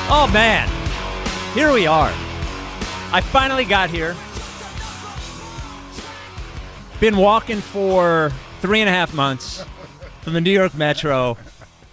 Oh, man. Here we are. I finally got here. Been walking for 3.5 months from the New York Metro.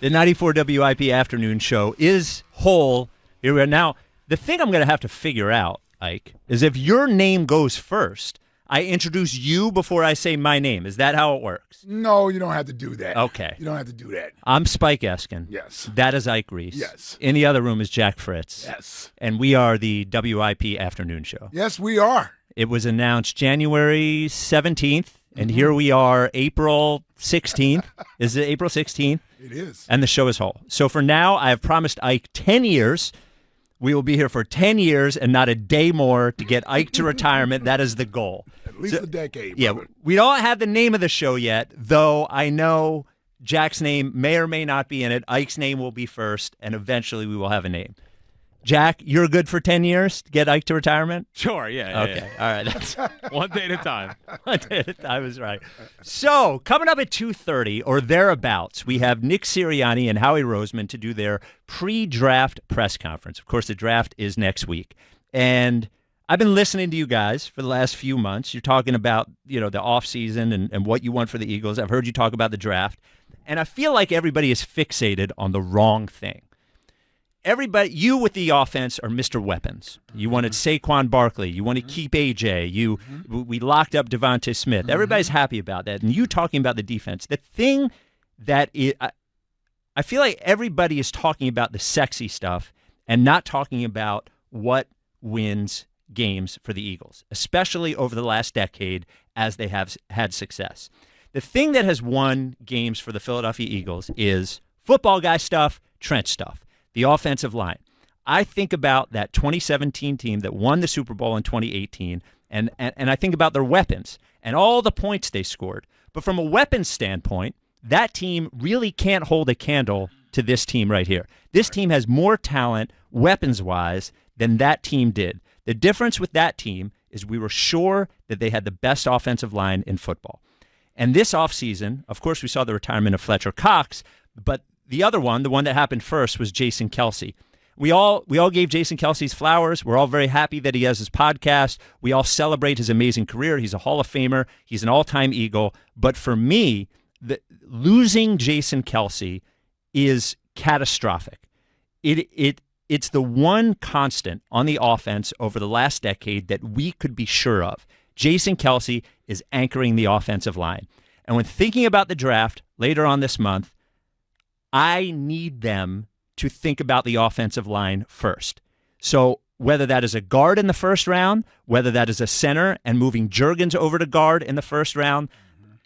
The 94 WIP Afternoon Show is whole. Here we are. Now, the thing I'm going to have to figure out, Ike, is if your name goes first, I introduce you before I say my name. Is that how it works? No, you don't have to do that. Okay. You don't have to do that. I'm Spike Eskin. Yes. That is Ike Reese. Yes. In the other room is Jack Fritz. Yes. And we are the WIP Afternoon Show. Yes, we are. It was announced January 17th, and here we are April 16th. Is it April 16th? It is. And the show is whole. So for now, I have promised Ike 10 years. We will be here for 10 years and not a day more to get Ike to retirement. That is the goal. At least a decade. Yeah, brother. we don't have the name of the show yet, though I know Jack's name may or may not be in it. Ike's name will be first, and eventually we will have a name. Jack, you're good for 10 years to get Ike to retirement? Sure, yeah. Okay, all right. That's One day at a time. one day at a time is right. So, coming up at 2:30 or thereabouts, we have Nick Sirianni and Howie Roseman to do their pre-draft press conference. Of course, the draft is next week. And I've been listening to you guys for the last few months. You're talking about, the offseason and what you want for the Eagles. I've heard you talk about the draft. And I feel like everybody is fixated on the wrong thing. Everybody, you with the offense are Mr. Weapons. You wanted Saquon Barkley. You want to keep AJ. We locked up Devontae Smith. Everybody's happy about that. And you talking about the defense. The thing that I feel like everybody is talking about the sexy stuff and not talking about what wins games for the Eagles, especially over the last decade as they have had success. The thing that has won games for the Philadelphia Eagles is football guy stuff, trench stuff. The offensive line. I think about that 2017 team that won the Super Bowl in 2018, and I think about their weapons and all the points they scored. But from a weapons standpoint, that team really can't hold a candle to this team right here. This team has more talent weapons-wise than that team did. The difference with that team is we were sure that they had the best offensive line in football. And this offseason, of course, we saw the retirement of Fletcher Cox, but the other one, the one that happened first, was Jason Kelce. We all gave Jason Kelce's flowers. We're all very happy that he has his podcast. We all celebrate his amazing career. He's a Hall of Famer. He's an all-time Eagle. But for me, losing Jason Kelce is catastrophic. It's the one constant on the offense over the last decade that we could be sure of. Jason Kelce is anchoring the offensive line. And when thinking about the draft later on this month, I need them to think about the offensive line first. So whether that is a guard in the first round, whether that is a center and moving Juergens over to guard in the first round,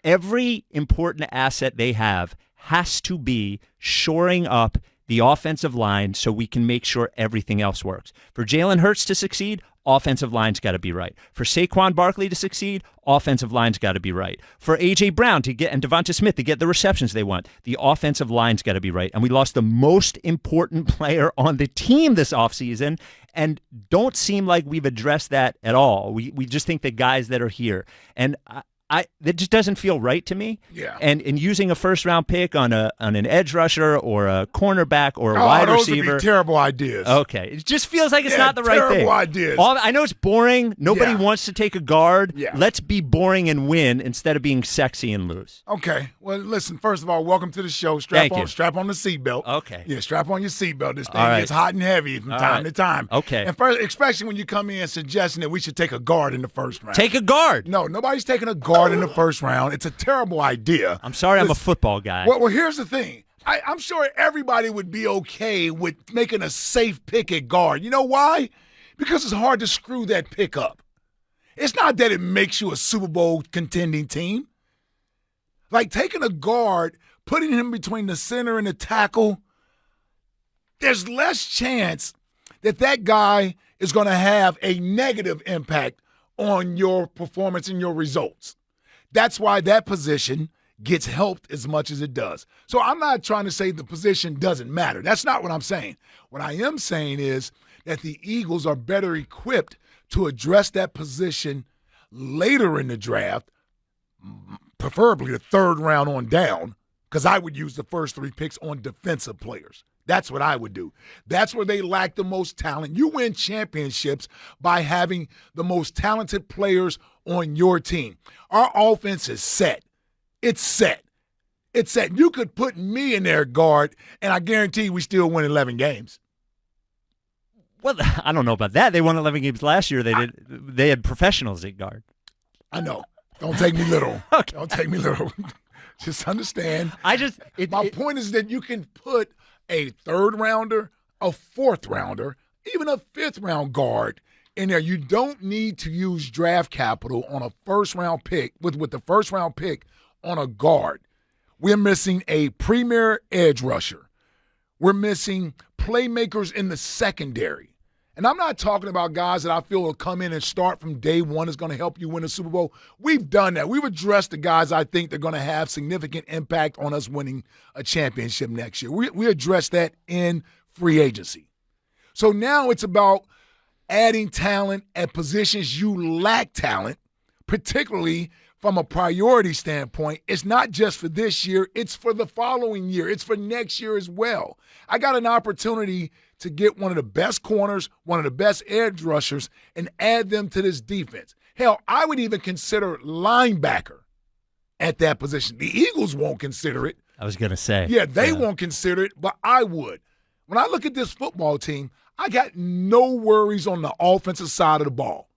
every important asset they have has to be shoring up the offensive line so we can make sure everything else works. For Jalen Hurts to succeed, offensive line's got to be right. For Saquon Barkley to succeed, offensive line's got to be right. For A.J. Brown to get and Devonta Smith to get the receptions they want, the offensive line's got to be right. And we lost the most important player on the team this offseason and don't seem like we've addressed that at all. We just think the guys that are here. And that just doesn't feel right to me. Yeah. And using a first-round pick on an edge rusher or a cornerback or a wide those receiver. would be terrible ideas. Okay. It just feels like it's not the right thing. Terrible ideas. I know it's boring. Nobody Yeah. wants to take a guard. Yeah. Let's be boring and win instead of being sexy and lose. Okay. Well, listen, first of all, welcome to the show. Thank you. Strap on the seatbelt. Okay. Yeah, strap on your seatbelt. This thing All right. gets hot and heavy from All time right. to time. Okay. And first, especially when you come in suggesting that we should take a guard in the first round. Take a guard. No, nobody's taking a guard in the first round. It's a terrible idea. I'm sorry, I'm a Listen, football guy. Well, here's the thing. I'm sure everybody would be okay with making a safe pick at guard. You know why? Because it's hard to screw that pick up. It's not that it makes you a Super Bowl contending team. Like taking a guard, putting him between the center and the tackle, there's less chance that guy is going to have a negative impact on your performance and your results. That's why that position gets helped as much as it does. So I'm not trying to say the position doesn't matter. That's not what I'm saying. What I am saying is that the Eagles are better equipped to address that position later in the draft, preferably the third round on down, because I would use the first three picks on defensive players. That's what I would do. That's where they lack the most talent. You win championships by having the most talented players on your team. Our offense is set. It's set. It's set. You could put me in there, guard, and I guarantee we still win 11 games. Well, I don't know about that. They won 11 games last year. They had professionals at guard. I know. Don't take me literal. Okay. Don't take me literal. Just understand. My point is that you can put a third rounder, a fourth rounder, even a fifth round guard in there. You don't need to use draft capital on a first round pick with the first round pick on a guard. We're missing a premier edge rusher. We're missing playmakers in the secondary. And I'm not talking about guys that I feel will come in and start from day one is going to help you win a Super Bowl. We've done that. We've addressed the guys I think they're going to have significant impact on us winning a championship next year. We addressed that in free agency. So now it's about adding talent at positions you lack talent, particularly from a priority standpoint. It's not just for this year. It's for the following year. It's for next year as well. I got an opportunity to get one of the best corners, one of the best edge rushers, and add them to this defense. Hell, I would even consider linebacker at that position. The Eagles won't consider it. I was going to say. Yeah, they won't consider it, but I would. When I look at this football team, I got no worries on the offensive side of the ball.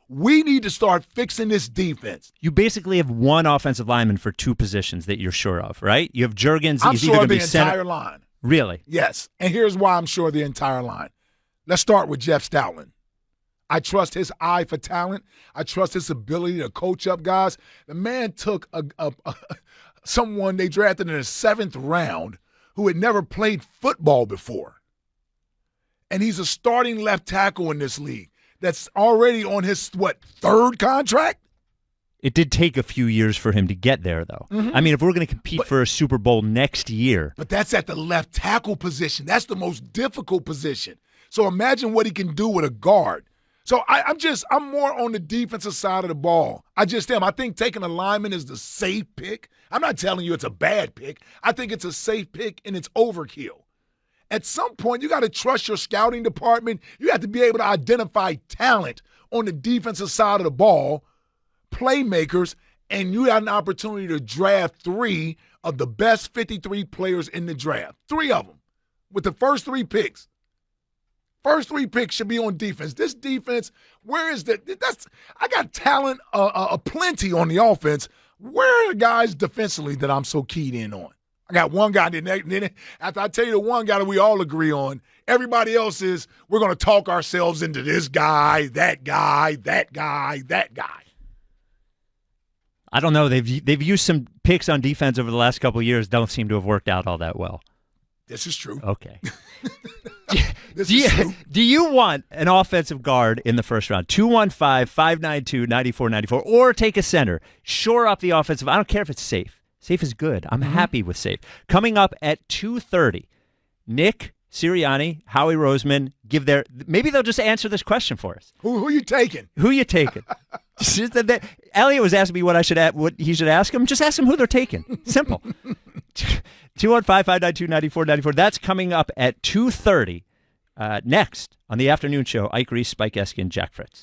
We need to start fixing this defense. You basically have one offensive lineman for two positions that you're sure of, right? You have Juergens. I'm he's sure either of the be entire line. Really? Yes. And here's why I'm sure of the entire line. Let's start with Jeff Stoutland. I trust his eye for talent. I trust his ability to coach up guys. The man took someone they drafted in the 7th round who had never played football before. And he's a starting left tackle in this league that's already on his, third contract? It did take a few years for him to get there, though. Mm-hmm. I mean, if we're going to compete for a Super Bowl next year. But that's at the left tackle position. That's the most difficult position. So imagine what he can do with a guard. So I'm more on the defensive side of the ball. I just am. I think taking a lineman is the safe pick. I'm not telling you it's a bad pick. I think it's a safe pick, and it's overkill. At some point, you got to trust your scouting department. You have to be able to identify talent on the defensive side of the ball, playmakers, and you have an opportunity to draft 3 of the best 53 players in the draft. 3 of them with the first 3 picks. First 3 picks should be on defense. This defense, where is that? I got talent plenty on the offense. Where are the guys defensively that I'm so keyed in on? I got one guy. Then after I tell you the one guy that we all agree on, everybody else is we're going to talk ourselves into this guy, that guy, that guy, that guy. I don't know. They've used some picks on defense over the last couple of years. Don't seem to have worked out all that well. This is true. Okay. True. Do you want an offensive guard in the first round? 215-592-9494, or take a center. Shore up the offensive. I don't care if it's safe. Safe is good. I'm happy with safe. Coming up at 2:30, Nick Sirianni, Howie Roseman maybe they'll just answer this question for us. Who you taking? Who you taking? Elliot was asking me what he should ask him. Just ask him who they're taking. Simple. 215-592-9494. That's coming up at 2:30 next on the afternoon show. Ike Reese, Spike Eskin, Jack Fritz.